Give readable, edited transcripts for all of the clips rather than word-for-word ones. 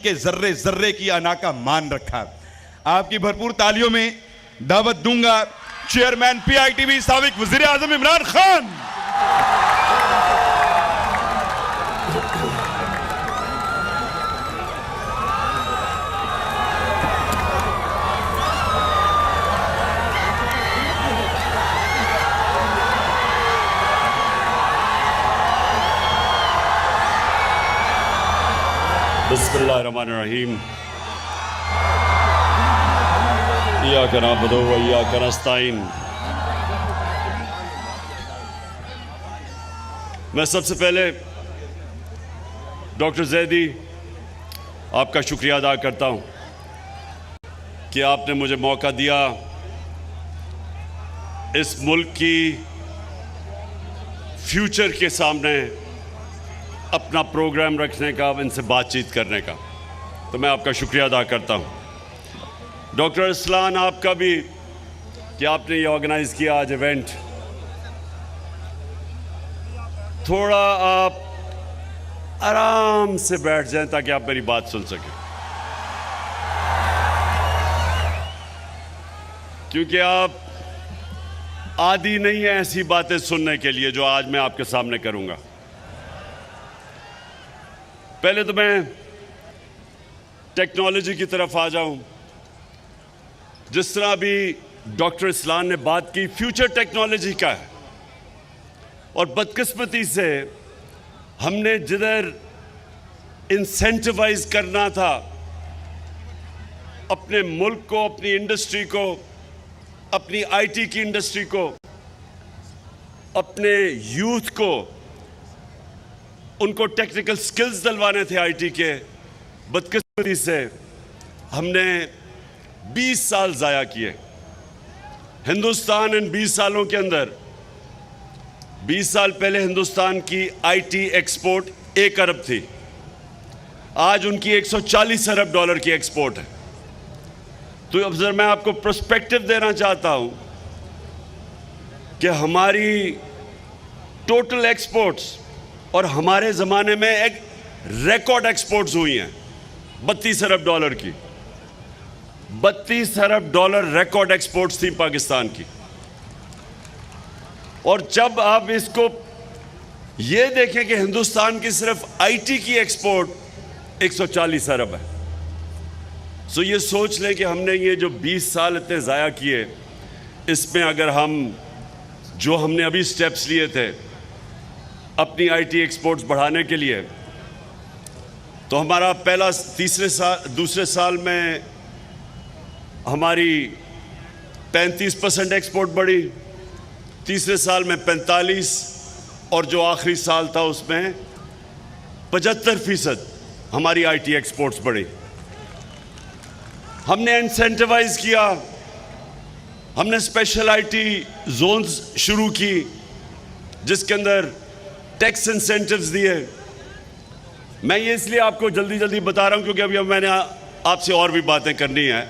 के जर्रे जर्रे की अना का मान रखा। आपकी भरपूर तालियों में दावत दूंगा चेयरमैन पीआईटीवी साबिक वजीर आजम इमरान खान। बिस्मिल्लाहिर्रहमानिर्रहीम। इय्याका नअबुदु व इय्याका नस्तईन। मैं सबसे पहले डॉक्टर जैदी आपका शुक्रिया अदा करता हूं कि आपने मुझे मौका दिया इस मुल्क की फ्यूचर के सामने अपना प्रोग्राम रखने का, इनसे बातचीत करने का, तो मैं आपका शुक्रिया अदा करता हूं। डॉक्टर अरसलान, आपका भी कि आपने ये ऑर्गेनाइज़ किया आज इवेंट। थोड़ा आप आराम से बैठ जाएं ताकि आप मेरी बात सुन सकें, क्योंकि आप आदी नहीं हैं ऐसी बातें सुनने के लिए जो आज मैं आपके सामने करूंगा। पहले तो मैं टेक्नोलॉजी की तरफ आ जाऊं। जिस तरह अभी डॉक्टर इस्लान ने बात की, फ्यूचर टेक्नोलॉजी का है, और बदकिस्मती से हमने जिधर इंसेंटिवाइज करना था अपने मुल्क को, अपनी इंडस्ट्री को, अपनी आईटी की इंडस्ट्री को, अपने यूथ को, उनको टेक्निकल स्किल्स दिलवाने थे आईटी के, बदकिस्मती से हमने 20 साल ज़ाया किए। हिंदुस्तान इन 20 सालों के अंदर, 20 साल पहले हिंदुस्तान की आईटी एक्सपोर्ट 1 अरब थी, आज उनकी 140 अरब डॉलर की एक्सपोर्ट है। तो अब जरा मैं आपको पर्सपेक्टिव देना चाहता हूं कि हमारी टोटल एक्सपोर्ट्स और हमारे ज़माने में एक रिकॉर्ड एक्सपोर्ट्स हुई हैं 32 अरब डॉलर की। 32 अरब डॉलर रिकॉर्ड एक्सपोर्ट्स थी पाकिस्तान की। और जब आप इसको ये देखें कि हिंदुस्तान की सिर्फ आईटी की एक्सपोर्ट 140 अरब है, सो ये सोच लें कि हमने ये जो 20 साल इतने ज़ाया किए, इसमें अगर हमने अभी स्टेप्स लिए थे अपनी आईटी एक्सपोर्ट्स बढ़ाने के लिए, तो हमारा दूसरे साल में हमारी 35% एक्सपोर्ट बढ़ी, तीसरे साल में 45%, और जो आखिरी साल था उसमें 75% हमारी आईटी एक्सपोर्ट्स बढ़ी। हमने इंसेंटिवाइज किया, हमने स्पेशल आईटी जोन्स शुरू की जिसके अंदर टैक्स इंसेंटिव्स दिए। मैं ये इसलिए आपको जल्दी जल्दी बता रहा हूं क्योंकि अभी मैंने आपसे और भी बातें करनी है।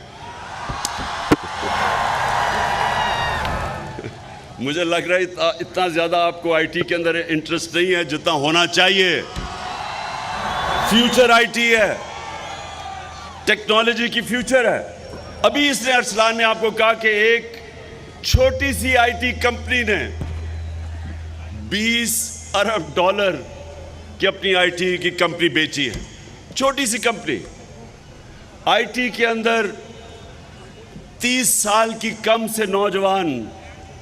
मुझे लग रहा है इतना ज़्यादा आपको आईटी के अंदर इंटरेस्ट नहीं है जितना होना चाहिए। फ्यूचर आईटी है, टेक्नोलॉजी की फ्यूचर है। अभी इसने अरसलान ने आपको कहा कि एक छोटी सी आईटी कंपनी ने 20 अरब डॉलर की अपनी आईटी की कंपनी बेची है। छोटी सी कंपनी, आईटी के अंदर 30 साल की कम से नौजवान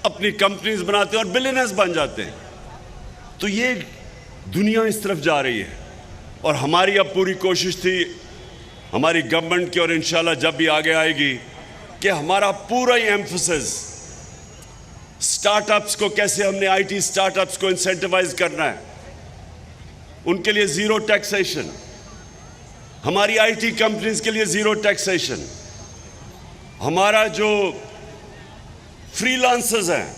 अपनी कंपनीज बनाते हैं और बिलियनर्स बन जाते हैं। तो ये दुनिया इस तरफ जा रही है, और हमारी अब पूरी कोशिश थी हमारी गवर्नमेंट की, और इंशाल्लाह जब भी आगे आएगी, कि हमारा पूरा ही एम्फेसिस स्टार्टअप्स को, कैसे हमने आईटी स्टार्टअप्स को इंसेंटिवाइज करना है, उनके लिए जीरो टैक्सेशन, हमारी आईटी कंपनीज के लिए जीरो टैक्सेशन, हमारा जो फ्रीलांसर्स हैं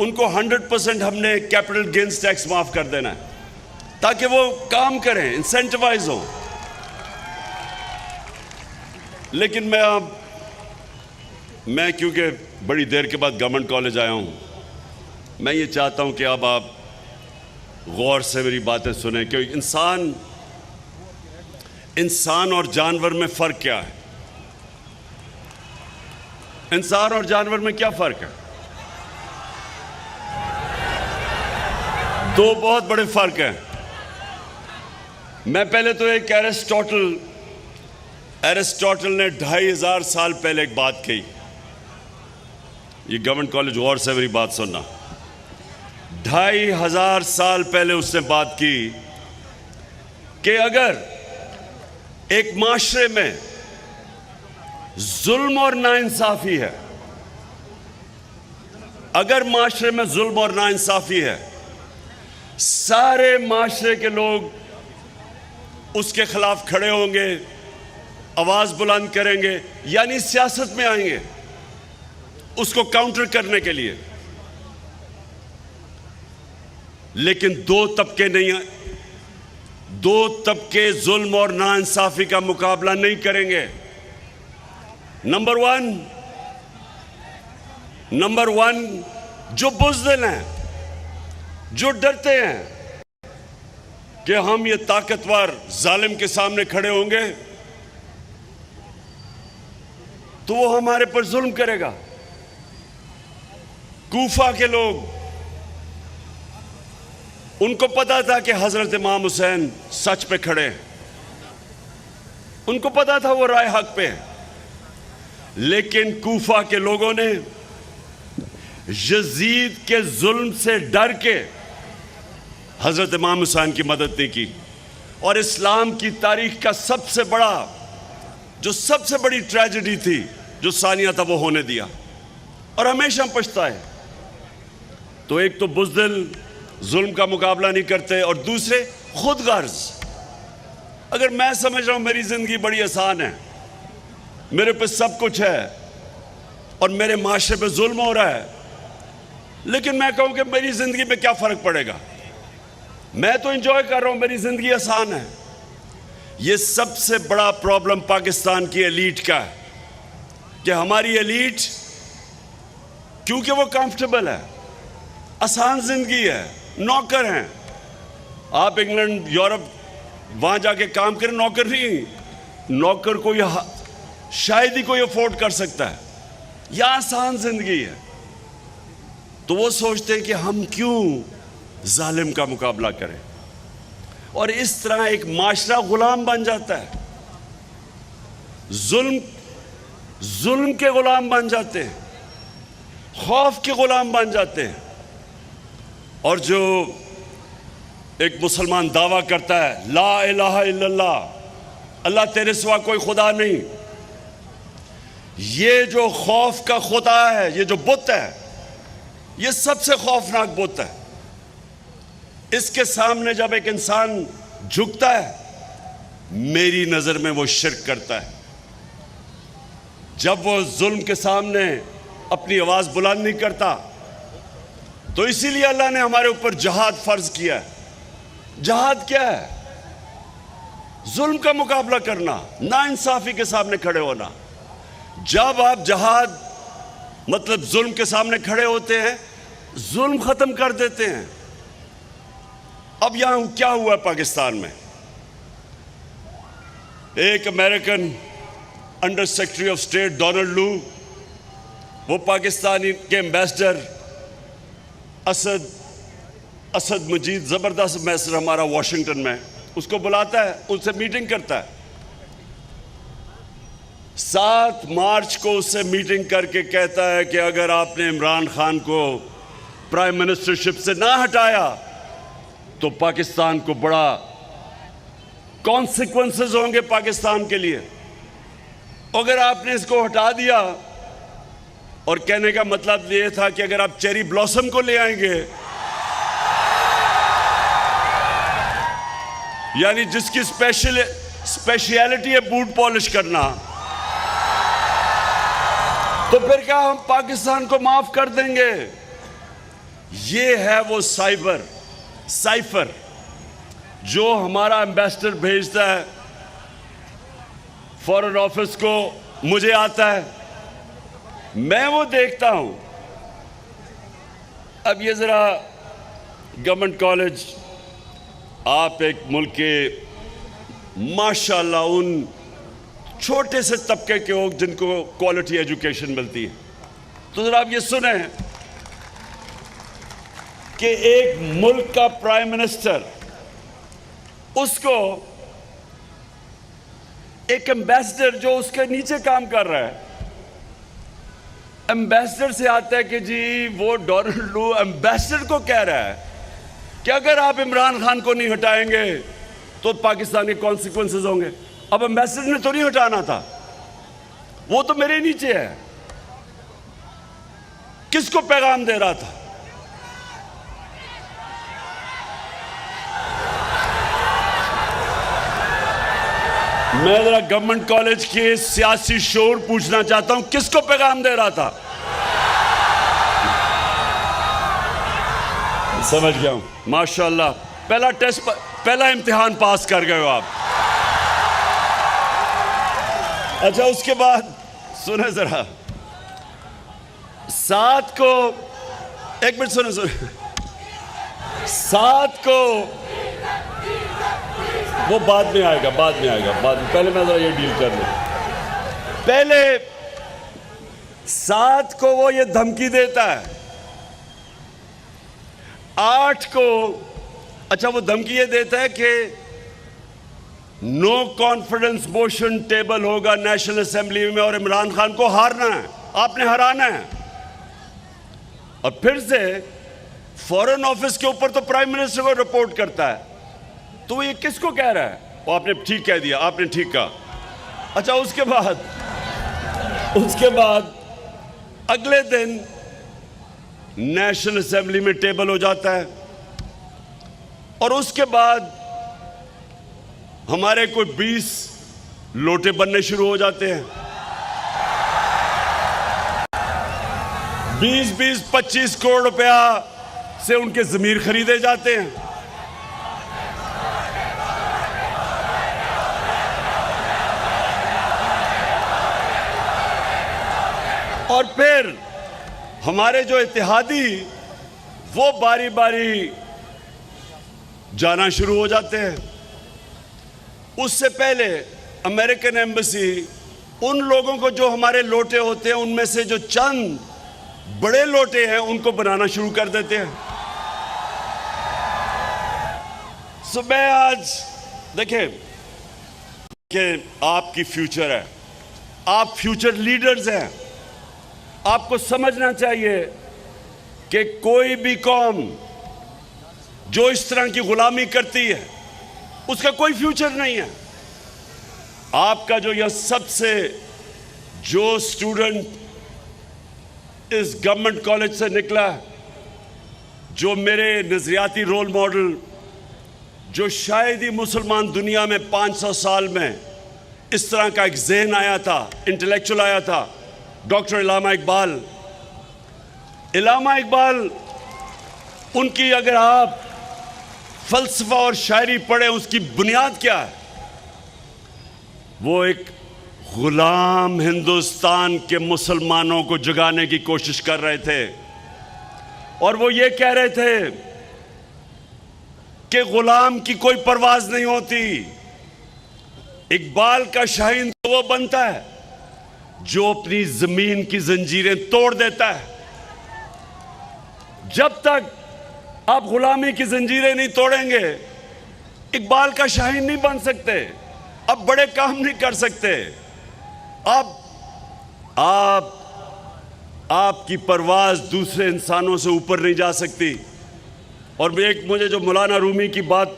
उनको 100% हमने कैपिटल गेन्स टैक्स माफ कर देना है ताकि वो काम करें, इंसेंटिवाइज हो। लेकिन मैं क्योंकि बड़ी देर के बाद गवर्नमेंट कॉलेज आया हूं, मैं ये चाहता हूं कि अब आप गौर से मेरी बातें सुने, क्योंकि इंसान इंसान और जानवर में फर्क क्या है? इंसान और जानवर में क्या फर्क है? दो बहुत बड़े फर्क हैं। मैं पहले तो एक एरिस्टोटल ने 2500 साल पहले एक बात कही। ये गवर्नमेंट कॉलेज गौर से मेरी बात सुनना। 2500 साल पहले उसने बात की कि अगर एक माशरे में जुल्म और नाइंसाफी है, अगर माशरे में जुल्म और नाइंसाफी है, सारे माशरे के लोग उसके खिलाफ खड़े होंगे, आवाज बुलंद करेंगे, यानी सियासत में आएंगे उसको काउंटर करने के लिए। लेकिन दो तबके नहीं, दो तबके जुल्म और नाइंसाफी का मुकाबला नहीं करेंगे। नंबर वन जो बुज़दिल हैं, जो डरते हैं कि हम ये ताकतवर जालिम के सामने खड़े होंगे तो वो हमारे पर जुल्म करेगा। कूफा के लोग, उनको पता था कि हजरत इमाम हुसैन सच पे खड़े हैं, उनको पता था वो राय हक पे है, लेकिन कूफा के लोगों ने यजीद के जुल्म से डर के हजरत इमाम हुसैन की मदद नहीं की। और इस्लाम की तारीख का सबसे बड़ी ट्रेजेडी थी जो सानिया था वो होने दिया, और हमेशा पछताए। तो एक तो बुज़दिल जुल्म का मुकाबला नहीं करते, और दूसरे खुद गर्ज। अगर मैं समझ रहा हूं मेरी जिंदगी बड़ी आसान है, मेरे पे सब कुछ है और मेरे माशरे पे जुल्म हो रहा है, लेकिन मैं कहूं कि मेरी जिंदगी पे क्या फर्क पड़ेगा, मैं तो एंजॉय कर रहा हूं, मेरी जिंदगी आसान है। ये सबसे बड़ा प्रॉब्लम पाकिस्तान की एलीट का है कि हमारी एलीट, क्योंकि वो कंफर्टेबल है, आसान जिंदगी है, नौकर हैं। आप इंग्लैंड, यूरोप वहां जाके काम करें, नौकर नहीं, नौकर को यह शायद ही कोई अफोर्ड कर सकता है। यह आसान जिंदगी है, तो वो सोचते हैं कि हम क्यों जालिम का मुकाबला करें, और इस तरह एक माशरा गुलाम बन जाता है। जुल्म के गुलाम बन जाते हैं, खौफ के गुलाम बन जाते हैं। और जो एक मुसलमान दावा करता है ला इलाहा इल्लल्लाह, अल्लाह तेरे सिवा कोई खुदा नहीं, ये जो खौफ का खुदा है, ये जो बुत है, ये सबसे खौफनाक बुत है। इसके सामने जब एक इंसान झुकता है, मेरी नजर में वो शिर्क करता है। जब वो जुल्म के सामने अपनी आवाज बुलंद नहीं करता, तो इसीलिए अल्लाह ने हमारे ऊपर जहाद फर्ज किया है। जहाद क्या है? जुल्म का मुकाबला करना, नाइंसाफी के सामने खड़े होना। जब आप जहाद मतलब जुल्म के सामने खड़े होते हैं, जुल्म खत्म कर देते हैं। अब यहां क्या हुआ पाकिस्तान में? एक American under secretary of state Donald लू, वो पाकिस्तानी के एम्बेसडर असद मजीद, जबरदस्त एम्बेसडर हमारा वाशिंगटन में, उसको बुलाता है, उससे मीटिंग करता है। 7 मार्च को उससे मीटिंग करके कहता है कि अगर आपने इमरान खान को प्राइम मिनिस्टरशिप से ना हटाया तो पाकिस्तान को बड़ा कॉन्सिक्वेंसेस होंगे पाकिस्तान के लिए। अगर आपने इसको हटा दिया, और कहने का मतलब ये था कि अगर आप चेरी ब्लॉसम को ले आएंगे, यानी जिसकी स्पेशलिटी है बूट पॉलिश करना, तो फिर क्या हम पाकिस्तान को माफ कर देंगे? ये है वो साइफर जो हमारा एम्बेसडर भेजता है फॉरेन ऑफिस को, मुझे आता है, मैं वो देखता हूं। अब ये जरा गवर्नमेंट कॉलेज, आप एक मुल्क के माशाल्लाह उन छोटे से तबके के लोग जिनको क्वालिटी एजुकेशन मिलती है। तो जरा आप ये सुने कि एक मुल्क का प्राइम मिनिस्टर, उसको एक एम्बेसडर जो उसके नीचे काम कर रहा है, एम्बेसडर से आता है कि जी वो डोनाल्ड लू एम्बेसडर को कह रहा है कि अगर आप इमरान खान को नहीं हटाएंगे तो पाकिस्तान के कॉन्सिक्वेंसेस होंगे। अब एम्बेसडर ने तो नहीं हटाना था, वो तो मेरे नीचे है। किसको पैगाम दे रहा था? मैं जरा गवर्नमेंट कॉलेज के सियासी शोर पूछना चाहता हूं, किसको पैगाम दे रहा था? समझ गया हूं, माशाल्लाह। पहला टेस्ट, पहला इम्तिहान पास कर गए हो आप। अच्छा, उसके बाद सुने जरा, 7 को, एक मिनट सुने, 7 को, वो बाद में आएगा, बाद में। पहले मैं जरा ये डील कर लूं। पहले 7 को वो ये धमकी देता है, 8 को, अच्छा वो धमकी ये देता है कि नो कॉन्फिडेंस मोशन टेबल होगा नेशनल असेंबली में और इमरान खान को हारना है, आपने हराना है। और फिर से फॉरेन ऑफिस के ऊपर तो प्राइम मिनिस्टर को रिपोर्ट करता है। तो ये किसको कह रहा है? वो आपने ठीक कह दिया, आपने ठीक कहा। अच्छा, उसके बाद अगले दिन नेशनल असेंबली में टेबल हो जाता है और उसके बाद हमारे कोई 20 लोटे बनने शुरू हो जाते हैं। 20-20, 25 करोड़ रुपया से उनके जमीर खरीदे जाते हैं। और फिर हमारे जो इत्तेहादी, वो बारी बारी जाना शुरू हो जाते हैं। उससे पहले अमेरिकन एम्बेसी उन लोगों को, जो हमारे लोटे होते हैं, उनमें से जो चंद बड़े लोटे हैं उनको बनाना शुरू कर देते हैं। सुबह आज देखें कि आपकी फ्यूचर है, आप फ्यूचर लीडर्स हैं। आपको समझना चाहिए कि कोई भी कौम जो इस तरह की गुलामी करती है उसका कोई फ्यूचर नहीं है। आपका जो यह सबसे जो स्टूडेंट इस गवर्नमेंट कॉलेज से निकला, जो मेरे नजरियाती रोल मॉडल, जो शायद ही मुसलमान दुनिया में 500 साल में इस तरह का एक ज़हन आया था, इंटेलेक्चुअल आया था, डॉक्टर इलामा इकबाल। उनकी अगर आप फलसफा और शायरी पढ़े, उसकी बुनियाद क्या है? वो एक गुलाम हिंदुस्तान के मुसलमानों को जगाने की कोशिश कर रहे थे और वो ये कह रहे थे कि गुलाम की कोई परवाज नहीं होती। इकबाल का शाहीन तो वो बनता है जो अपनी जमीन की जंजीरें तोड़ देता है। जब तक आप गुलामी की जंजीरें नहीं तोड़ेंगे, इकबाल का शाहीन नहीं बन सकते, अब बड़े काम नहीं कर सकते। आपकी परवाज दूसरे इंसानों से ऊपर नहीं जा सकती। और एक मुझे जो मौलाना रूमी की बात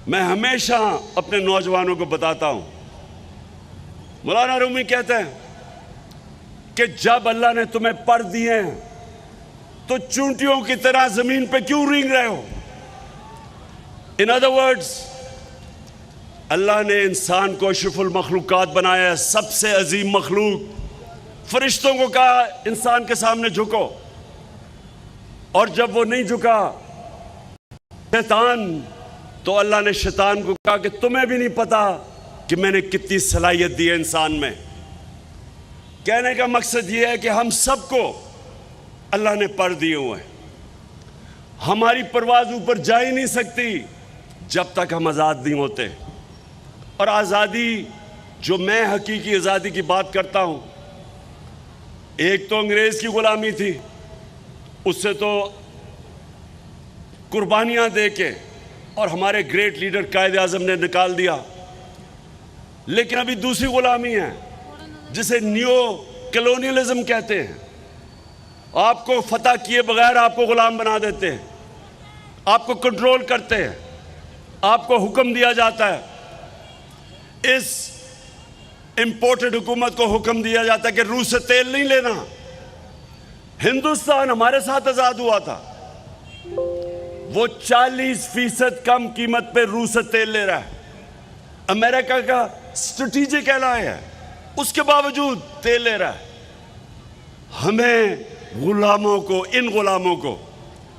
मैं हमेशा अपने नौजवानों को बताता हूं, मौलाना रूमी कहते हैं कि जब अल्लाह ने तुम्हें पर दिए हैं तो चूंटियों की तरह जमीन पे क्यों रेंग रहे हो? इन अदर वर्ड्स, अल्लाह ने इंसान को अशरफुल मखलूकात बनाया है, सबसे अजीम मखलूक। फरिश्तों को कहा इंसान के सामने झुको, और जब वो नहीं झुका शैतान, तो अल्लाह ने शैतान को कहा कि तुम्हें भी नहीं पता कि मैंने कितनी सलाहियत दी है इंसान में। कहने का मकसद ये है कि हम सबको अल्लाह ने पर दिए हुए हैं। हमारी परवाज ऊपर जा ही नहीं सकती जब तक हम आज़ाद नहीं होते। और आज़ादी, जो मैं हकीकी आज़ादी की बात करता हूं, एक तो अंग्रेज की गुलामी थी, उससे तो कुर्बानियां दे के और हमारे ग्रेट लीडर कायद आज़म ने निकाल दिया। लेकिन अभी दूसरी गुलामी है जिसे न्यू कॉलोनियलिज्म कहते हैं। आपको फतह किए बगैर आपको गुलाम बना देते हैं, आपको कंट्रोल करते हैं, आपको हुक्म दिया जाता है। इस इंपोर्टेड हुकूमत को हुक्म दिया जाता है कि रूस से तेल नहीं लेना। हिंदुस्तान हमारे साथ आजाद हुआ था, वो 40% कम कीमत पे रूस से तेल ले रहा है। अमेरिका का स्ट्रेटेजिक एलाय है, उसके बावजूद तेल ले रहा है। हमें गुलामों को, इन गुलामों को,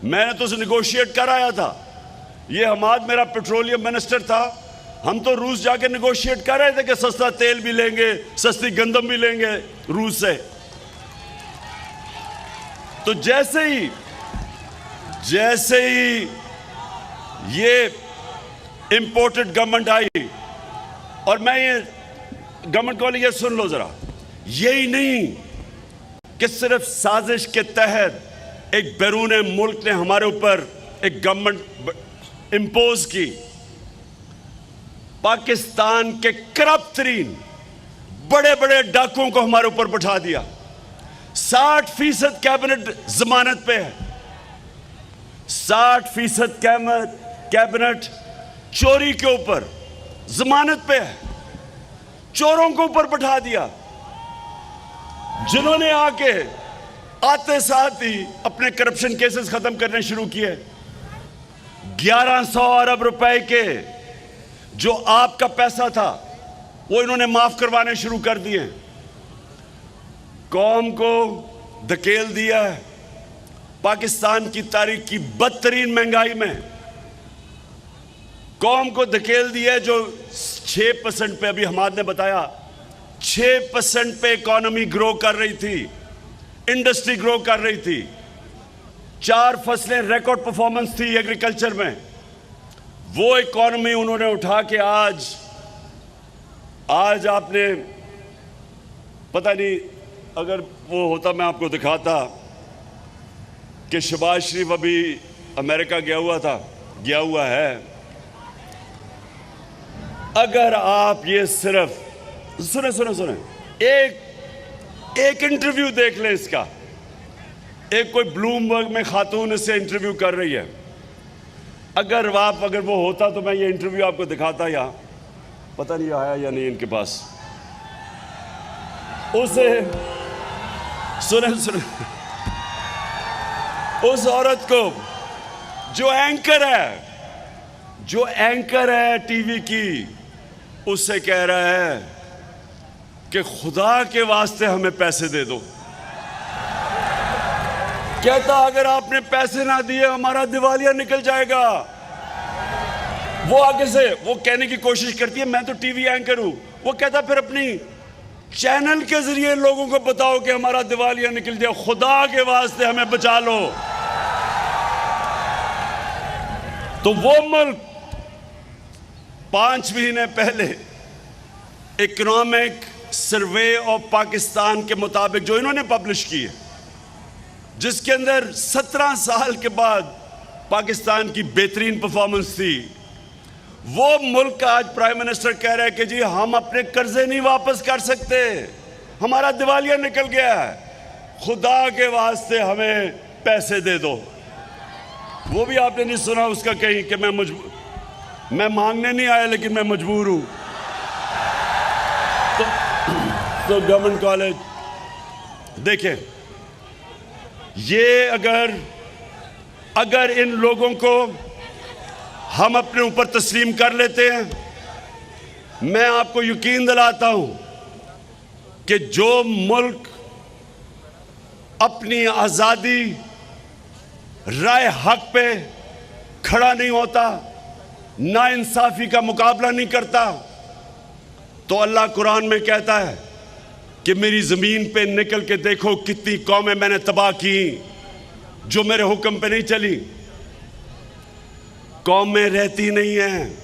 मैंने तो उसे निगोशिएट कराया था। ये हमाद मेरा पेट्रोलियम मिनिस्टर था, हम तो रूस जाके निगोशिएट कर रहे थे कि सस्ता तेल भी लेंगे, सस्ती गंदम भी लेंगे रूस से। तो जैसे ही ये इंपोर्टेड गवर्नमेंट आई, और मैं ये गवर्नमेंट को ये सुन लो जरा, यही नहीं कि सिर्फ साजिश के तहत एक बैरून मुल्क ने हमारे ऊपर एक गवर्नमेंट इंपोज की, पाकिस्तान के करप्ट तरीन बड़े बड़े डाकुओं को हमारे ऊपर बैठा दिया। 60% कैबिनेट जमानत पे है, 60% कैबिनेट चोरी के ऊपर जमानत पे है। चोरों को ऊपर बैठा दिया, जिन्होंने आके आते साथ ही अपने करप्शन केसेस खत्म करने शुरू किए। 1100 अरब रुपए के जो आपका पैसा था वो इन्होंने माफ करवाने शुरू कर दिए। कौम को धकेल दिया है पाकिस्तान की तारीख की बदतरीन महंगाई में। कौम को धकेल दिया है जो 6% पे, अभी हमाद ने बताया, 6% पे इकोनॉमी ग्रो कर रही थी, इंडस्ट्री ग्रो कर रही थी, 4 फसलें रिकॉर्ड परफॉर्मेंस थी एग्रीकल्चर में। वो इकोनॉमी उन्होंने उठा के आज आपने, पता नहीं, अगर वो होता मैं आपको दिखाता कि शहबाज शरीफ अभी अमेरिका गया हुआ है। अगर आप ये सिर्फ सुने एक इंटरव्यू देख लें इसका, एक कोई ब्लूमबर्ग में खातून इससे इंटरव्यू कर रही है। अगर वो होता तो मैं ये इंटरव्यू आपको दिखाता, यहाँ पता नहीं आया या नहीं इनके पास। उसे सुने उस औरत को जो एंकर है टीवी की, उससे कह रहा है कि खुदा के वास्ते हमें पैसे दे दो। कहता अगर आपने पैसे ना दिए हमारा दिवालिया निकल जाएगा। वो आगे से वो कहने की कोशिश करती है मैं तो टीवी एंकर हूं। वो कहता फिर अपनी चैनल के जरिए लोगों को बताओ कि हमारा दिवालिया निकल जाए, खुदा के वास्ते हमें बचा लो। तो वो मुल्क 5 महीने पहले इकोनॉमिक सर्वे ऑफ पाकिस्तान के मुताबिक जो इन्होंने पब्लिश की है, जिसके अंदर 17 साल के बाद पाकिस्तान की बेहतरीन परफॉर्मेंस थी, वो मुल्क का आज प्राइम मिनिस्टर कह रहा है कि जी हम अपने कर्जे नहीं वापस कर सकते, हमारा दिवालिया निकल गया है, खुदा के वास्ते हमें पैसे दे दो। वो भी आपने नहीं सुना उसका कहीं कि मैं मांगने नहीं आया लेकिन मैं मजबूर हूं। तो गवर्नमेंट कॉलेज देखें, ये अगर इन लोगों को हम अपने ऊपर तस्लीम कर लेते हैं, मैं आपको यकीन दिलाता हूं कि जो मुल्क अपनी आज़ादी राय हक पे खड़ा नहीं होता, नाइंसाफी का मुकाबला नहीं करता, तो अल्लाह कुरान में कहता है कि मेरी ज़मीन पे निकल के देखो कितनी कौमें मैंने तबाह की जो मेरे हुक्म पे नहीं चली। कौमें रहती नहीं हैं,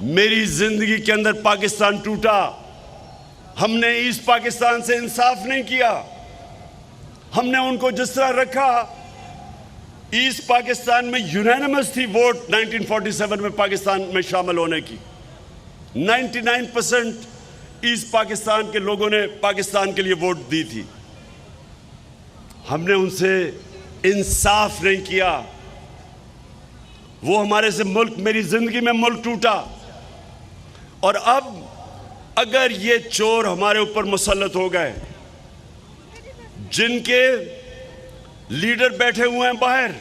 मेरी जिंदगी के अंदर पाकिस्तान टूटा। हमने ईस्ट पाकिस्तान से इंसाफ नहीं किया। हमने उनको जिस तरह रखा, ईस्ट पाकिस्तान में यूनानिमस थी वोट 1947 में पाकिस्तान में शामिल होने की। 99% ईस्ट पाकिस्तान के लोगों ने पाकिस्तान के लिए वोट दी थी। हमने उनसे इंसाफ नहीं किया। वो हमारे से मुल्क, मेरी जिंदगी में मुल्क टूटा। और अब अगर ये चोर हमारे ऊपर मुसल्लत हो गए, जिनके लीडर बैठे हुए हैं बाहर,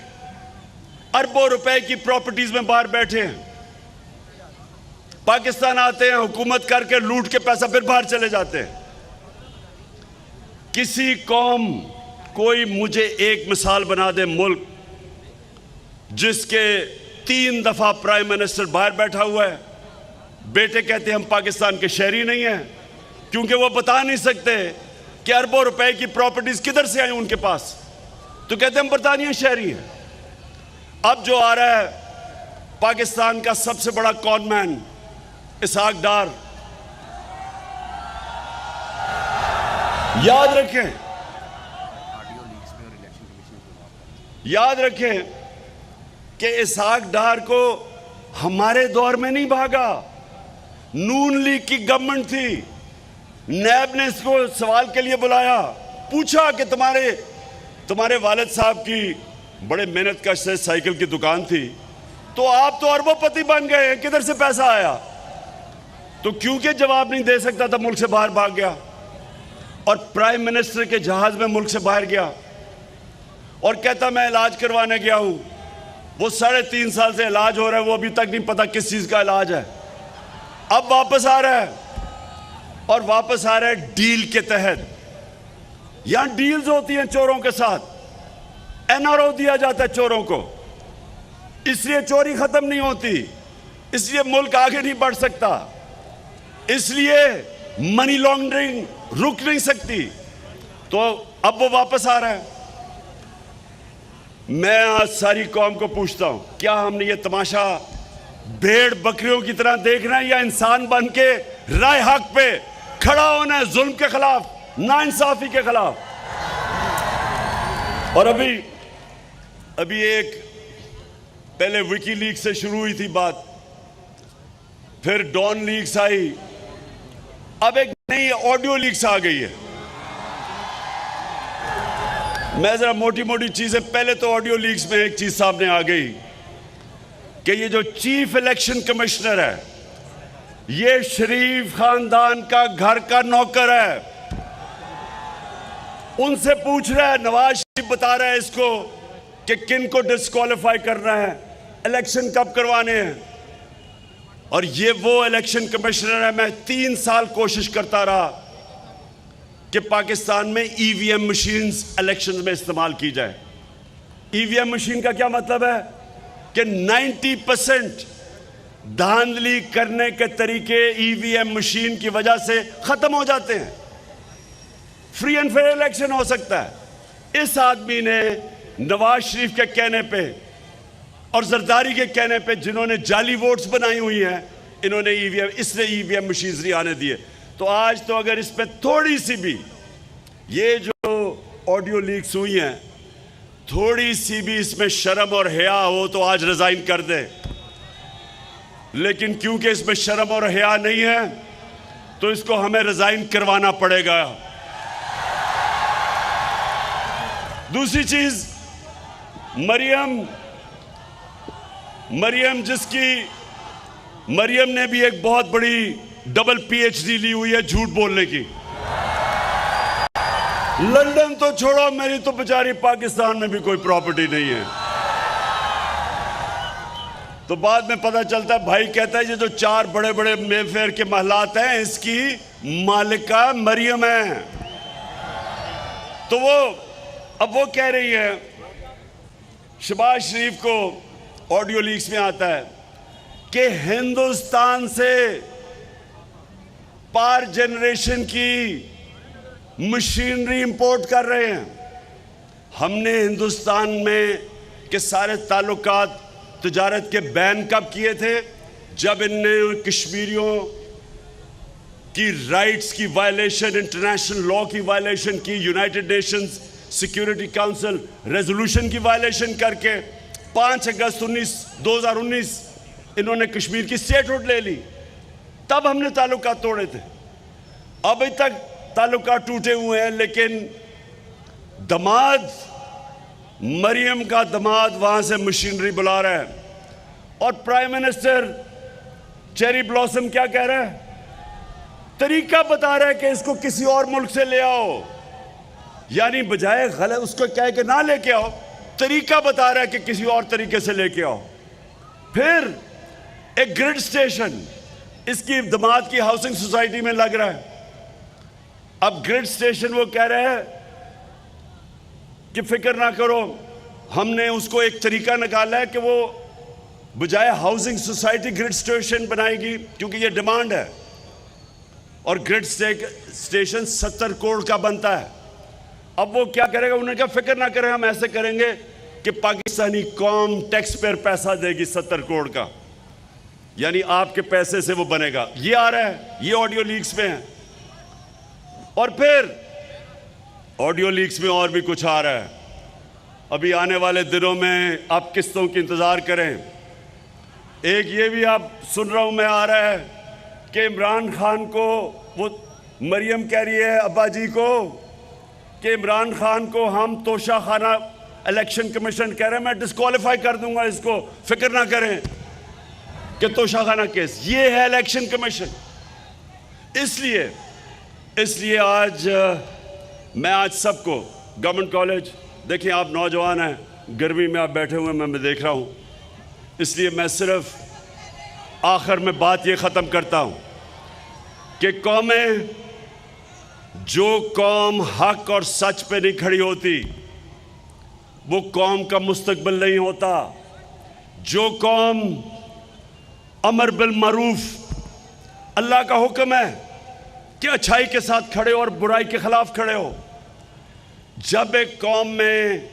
अरबों रुपए की प्रॉपर्टीज में बाहर बैठे हैं, पाकिस्तान आते हैं, हुकूमत करके लूट के पैसा फिर बाहर चले जाते हैं। किसी कौम, कोई मुझे एक मिसाल बना दे मुल्क जिसके 3 दफा प्राइम मिनिस्टर बाहर बैठा हुआ है, बेटे कहते हैं हम पाकिस्तान के शहरी नहीं हैं, क्योंकि वो बता नहीं सकते कि अरबों रुपए की प्रॉपर्टीज किधर से आई उनके पास, तो कहते हैं हम बरतानिया शहरी हैं। अब जो आ रहा है पाकिस्तान का सबसे बड़ा कॉनमैन इसहाक डार, याद रखें कि इसहाक डार को हमारे दौर में नहीं भागा, नून लीग की गवर्नमेंट थी। नैब ने इसको सवाल के लिए बुलाया, पूछा कि तुम्हारे वालिद साहब की बड़े मेहनत कश से साइकिल की दुकान थी, तो आप तो अरबोपति बन गए, किधर से पैसा आया? तो क्योंकि जवाब नहीं दे सकता था, मुल्क से बाहर भाग गया और प्राइम मिनिस्टर के जहाज में मुल्क से बाहर गया और कहता मैं इलाज करवाने गया हूं। वो 3.5 साल से इलाज हो रहा है, वो अभी तक नहीं पता किस चीज का इलाज है। अब वापस आ रहा है, और वापस आ रहा है डील के तहत। यहां डील्स होती हैं चोरों के साथ, एनआरओ दिया जाता है चोरों को, इसलिए चोरी खत्म नहीं होती, इसलिए मुल्क आगे नहीं बढ़ सकता, इसलिए मनी लॉन्ड्रिंग रुक नहीं सकती। तो अब वो वापस आ रहा है। मैं आज सारी कौम को पूछता हूं, क्या हमने ये तमाशा भेड़ बकरियों की तरह देखना है, या इंसान बन के राय हक पे खड़ा होना है, जुल्म के खिलाफ, नाइंसाफी के खिलाफ? और अभी एक पहले विकी लीग से शुरू हुई थी बात, फिर डॉन लीग्स आई, अब एक नई ऑडियो लीक्स आ गई है। मैं जरा मोटी मोटी चीजें, पहले तो ऑडियो लीक्स में एक चीज सामने आ गई कि ये जो चीफ इलेक्शन कमिश्नर है, ये शरीफ खानदान का घर का नौकर है। उनसे पूछ रहा है, नवाज शरीफ बता रहा है इसको कि किन को डिस्क्वालीफाई करना है, इलेक्शन कब करवाने हैं। और ये वो इलेक्शन कमिश्नर है, मैं 3 साल कोशिश करता रहा कि पाकिस्तान में ईवीएम मशीन्स इलेक्शन में इस्तेमाल की जाए। ईवीएम मशीन का क्या मतलब है कि 90% धांधली करने के तरीके ईवीएम मशीन की वजह से खत्म हो जाते हैं, फ्री एंड फेयर इलेक्शन हो सकता है। इस आदमी ने नवाज शरीफ के कहने पे और जरदारी के कहने पे, जिन्होंने जाली वोट्स बनाई हुई हैं, इन्होंने इसने ईवीएम मशीन नहीं आने दिए। तो आज तो अगर इस पे थोड़ी सी भी, ये जो ऑडियो लीक्स हुई हैं, थोड़ी सी भी इसमें शर्म और हया हो तो आज रिजाइन कर दे। लेकिन क्योंकि इसमें शर्म और हया नहीं है, तो इसको हमें रिजाइन करवाना पड़ेगा। दूसरी चीज, मरियम ने भी एक बहुत बड़ी डबल पीएचडी ली हुई है झूठ बोलने की। लंदन तो छोड़ो, मेरी तो बेचारी पाकिस्तान में भी कोई प्रॉपर्टी नहीं है। तो बाद में पता चलता है, भाई कहता है ये जो 4 बड़े बड़े मेफेयर के महलात हैं, इसकी मालिका मरियम है। तो अब वो कह रही है, शहबाज शरीफ को ऑडियो लीक्स में आता है कि हिंदुस्तान से पावर जनरेशन की मशीनरी इंपोर्ट कर रहे हैं। हमने हिंदुस्तान में के सारे ताल्लुकात तिजारत के बैन कब किए थे? जब इनने कश्मीरियों की राइट्स की वायलेशन, इंटरनेशनल लॉ की वायलेशन की, United Nations security council resolution की वायलेशन करके 5 अगस्त 2019 इन्होंने कश्मीर की स्टेटहुड ले ली, तब हमने ताल्लुकात तोड़े थे। अभी तक ताल्लुकात टूटे हुए हैं, लेकिन दमाद, मरियम का दमाद वहां से मशीनरी बुला रहा है और प्राइम मिनिस्टर चेरी ब्लॉसम क्या कह रहा है? तरीका बता रहा है कि इसको किसी और मुल्क से ले आओ, यानी बजाय गलत उसको कह के ना लेके आओ, तरीका बता रहा है कि किसी और तरीके से लेके आओ। फिर एक ग्रिड स्टेशन इसकी दमाद की हाउसिंग सोसाइटी में लग रहा है। अब ग्रिड स्टेशन वो कह रहे हैं कि फिक्र ना करो, हमने उसको एक तरीका निकाला है कि वो बजाय हाउसिंग सोसाइटी ग्रिड स्टेशन बनाएगी, क्योंकि ये डिमांड है और ग्रिड स्टेशन 70 करोड़ का बनता है। अब वो क्या करेगा? उन्होंने कहा फिक्र ना करें, हम ऐसे करेंगे कि पाकिस्तानी कौम टैक्स पेयर पैसा देगी 70 करोड़ का, यानी आपके पैसे से वो बनेगा। ये आ रहा है, ये ऑडियो लीक्स में है। और फिर ऑडियो लीक्स में और भी कुछ आ रहा है। अभी आने वाले दिनों में आप किस्तों की इंतज़ार करें। एक ये भी आप सुन रहा हूं मैं आ रहा है कि इमरान खान को, वो मरियम कह रही है अब्बा जी को कि इमरान खान को हम तोशा खाना इलेक्शन कमीशन कह रहे हैं, मैं डिस्क्वालीफाई कर दूंगा इसको, फिक्र ना करें कि तोशा खाना केस। ये है इलेक्शन कमीशन। इसलिए आज मैं आज सबको गवर्नमेंट कॉलेज, देखिए आप नौजवान हैं, गर्मी में आप बैठे हुए मैं देख रहा हूं, इसलिए मैं सिर्फ आखिर में बात ये ख़त्म करता हूं कि कौमें, जो कौम हक और सच पे नहीं खड़ी होती वो कौम का मुस्तकबिल नहीं होता। जो कौम अमर बिल मारूफ, अल्लाह का हुक्म है कि अच्छाई के साथ खड़े और बुराई के खिलाफ खड़े हो, जब एक कौम में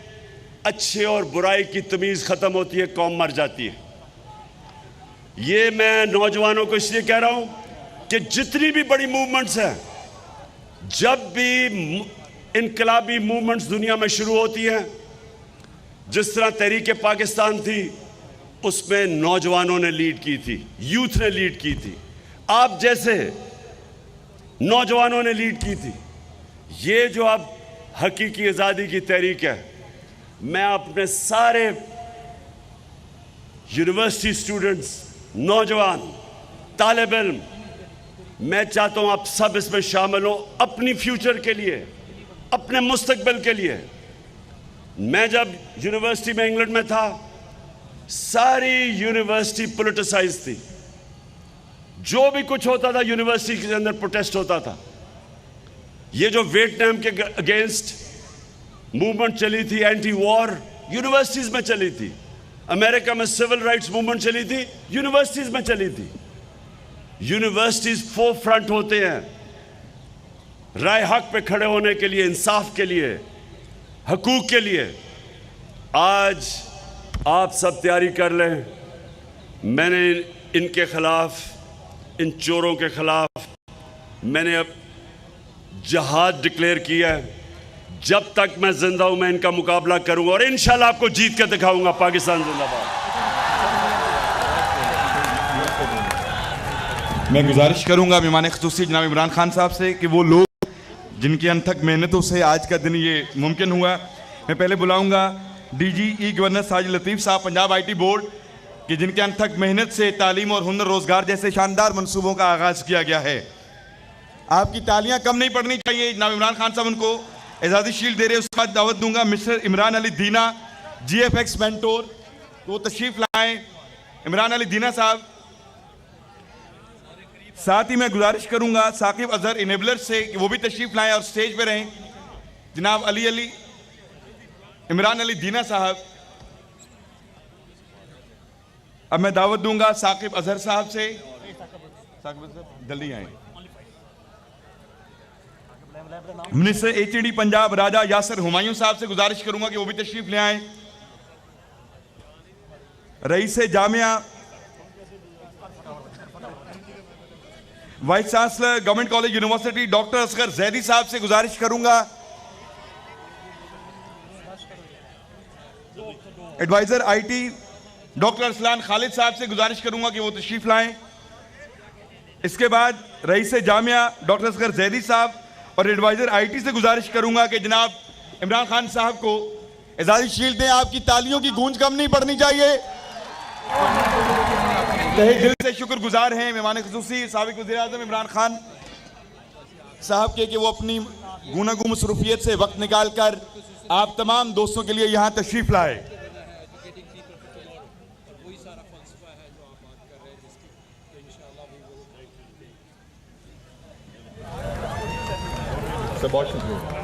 अच्छे और बुराई की तमीज़ ख़त्म होती है, कौम मर जाती है। ये मैं नौजवानों को इसलिए कह रहा हूं कि जितनी भी बड़ी मूवमेंट्स हैं, जब भी इनकलाबी मूवमेंट्स दुनिया में शुरू होती हैं, जिस तरह तहरीक पाकिस्तान थी, उसमें नौजवानों ने लीड की थी, यूथ ने लीड की थी, आप जैसे नौजवानों ने लीड की थी। ये जो अब हकीकी आज़ादी की तहरीक है, मैं अपने सारे यूनिवर्सिटी स्टूडेंट्स, नौजवान, तालिब इल्म, मैं चाहता हूं आप सब इसमें शामिल हो, अपनी फ्यूचर के लिए, अपने मुस्तकबिल के लिए। मैं जब यूनिवर्सिटी में इंग्लैंड में था, सारी यूनिवर्सिटी पॉलिटिसाइज थी। जो भी कुछ होता था यूनिवर्सिटी के अंदर प्रोटेस्ट होता था। ये जो वियतनाम के अगेंस्ट मूवमेंट चली थी, एंटी वॉर, यूनिवर्सिटीज में चली थी। अमेरिका में सिविल राइट्स मूवमेंट चली थी, यूनिवर्सिटीज में चली थी। यूनिवर्सिटीज फोर फ्रंट होते हैं राय हक पे खड़े होने के लिए, इंसाफ के लिए, हकूक के लिए। आज आप सब तैयारी कर लें। मैंने इनके खिलाफ, इन चोरों के खिलाफ मैंने अब जहाद डिक्लेयर किया है। जब तक मैं जिंदा हूं मैं इनका मुकाबला करूंगा और इंशाल्लाह आपको जीत के दिखाऊंगा। पाकिस्तान जिंदाबाद। मैं गुजारिश करूंगा मेहमान ख़ुसूसी जनाब इमरान खान साहब से कि वो लोग जिनकी अनथक मेहनतों से आज का दिन ये मुमकिन हुआ, मैं पहले बुलाऊंगा DG ई गवर्नर साजिद लतीफ़ साहब, पंजाब IT बोर्ड, कि जिनके अनथक मेहनत से तालीम और हुनर रोज़गार जैसे शानदार मंसूबों का आगाज़ किया गया है। आपकी तालियां कम नहीं पड़नी चाहिए। जनाब इमरान खान साहब उनको एजाज़ी शील्ड दे रहे हैं। उसके बाद दावत दूंगा मिस्टर इमरान अली दीना, GFX मेंटोर, तो वो तशरीफ़ लाएँ। इमरान अली दीना साहब। साथ ही मैं गुजारिश करूंगा साकिब अजहर इनेबलर से कि वो भी तशरीफ़ लाएँ और स्टेज पे रहें। जनाब अली इमरान अली दीना साहब। अब मैं दावत दूंगा साकिब अजहर साहब से। साकिब साहब जल्दी आए। मिनिस्टर HED पंजाब राजा यासर हुमायूं साहब से गुजारिश करूंगा कि वो भी तशरीफ ले आए। रईस जामिया vice chancellor government college university doctor Asghar Zaidi साहब से गुजारिश करूंगा, adviser IT doctor Arsalan Khalid साहब से गुजारिश करूंगा कि वो तशरीफ लाएं। इसके बाद रईस जामिया डॉक्टर असगर जैदी साहब और एडवाइजर आईटी से गुजारिश करूंगा कि जनाब इमरान खान साहब को एजाज़ी शील्ड दें। आपकी तालियों की गूंज कम नहीं पड़नी चाहिए। तहे दिल से शुक्रगुजार हैं मेहमान खुसूसी साबिक वज़ीर आज़म इमरान खान साहब के कि वो अपनी गुनागुम मसरूफियत से वक्त निकाल कर आप तमाम दोस्तों के लिए यहाँ तशरीफ लाए। बहुत शुक्रिया।